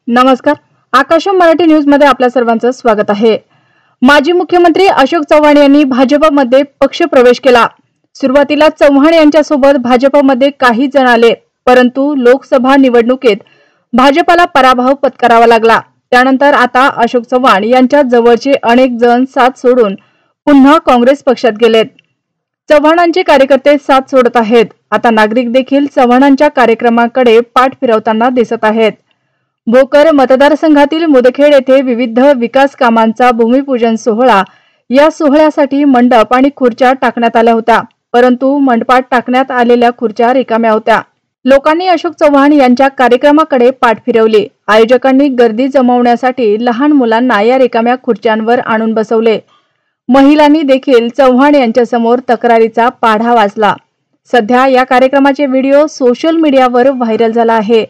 नमस्कार, आकाशम मराठी न्यूज मध्ये आपल्या सर्वांचं स्वागत आहे। माजी मुख्यमंत्री अशोक चव्हाण यांनी भाजपमध्ये पक्ष प्रवेश केला। सुरुवातीला चव्हाण यांच्यासोबत भाजपमध्ये काही जण आले, परंतु लोकसभा निवडणुकीत भाजपला पराभव पत्करावा लागला। त्यानंतर आता अशोक चव्हाण यांच्या जवळचे अनेक जण साथ सोडून पुन्हा काँग्रेस पक्षात गेलेत। चव्हाणांचे कार्यकर्ते साथ सोडत आहेत। आता नागरिक देखील चव्हाणांच्या कार्यक्रमाकडे पाठ फिरवताना दिसत आहेत। भोकर मतदारसंघातील मुदखेड येथे विविध विकास कामांचा भूमिपूजन सोहळा, या सोहळ्यासाठी मंडप आणि खुर्च्या टाकण्यात आल्या होत्या, परंतु मंडपात टाकण्यात आलेल्या खुर्च्या रिकाम्या होत्या। लोकांनी अशोक चव्हाण यांच्या कार्यक्रमाकडे पाठ फिरवली। आयोजकांनी गर्दी जमवण्यासाठी लहान मुलांना या रिकाम्या खुर्च्यांवर आणून बसवले। महिलांनी देखील चव्हाण यांच्या समोर तक्रारीचा पाढा वाचला। सध्या या कार्यक्रमाचे व्हिडिओ सोशल मीडियावर व्हायरल झाला आहे।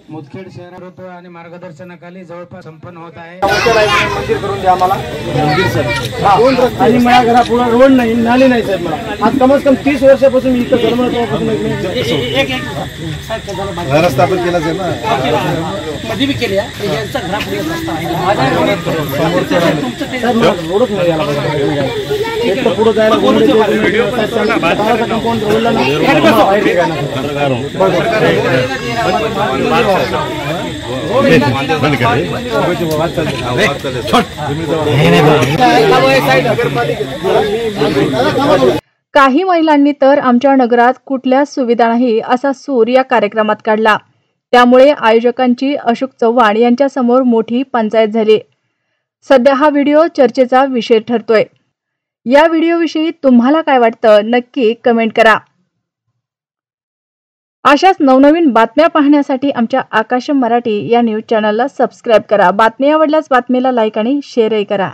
मुदखेड शहरात आणि मार्गदर्शनाखाली जवळपास संपन्न होत आहे। मंदिर करून द्या आम्हाला, मंदिर सर। आणि माझ्या घरा पुढे रोड नाही, नाली नाही साहेब। मला आज कमीत कमी 30 वर्षापासून मी इथं घर स्थापन केलं आहे ना, कधी बी केली आहे। यांचा घरा पुढे रस्ता आहे, रोडच नाही याला पाहिजे। एक तर पुढे जायला व्हिडिओ कंपाऊंड रोडला काही महिलांनी तर आमच्या नगरात कुठल्याच सुविधा नाही असा सूर या कार्यक्रमात काढला। त्यामुळे आयोजकांची अशोक चव्हाण यांच्या समोर मोठी पंचायत झाली। सध्या हा व्हिडिओ चर्चेचा विषय ठरतोय। या व्हिडिओविषयी तुम्हाला काय वाटतं नक्की कमेंट करा। अशाच नवनवीन बातम्या पाहण्यासाठी आमच्या आकाशम मराठी या न्यूज चॅनलला सबस्क्राइब करा। बातमी आवडल्यास बातमीला लाईक आणि शेअरही करा।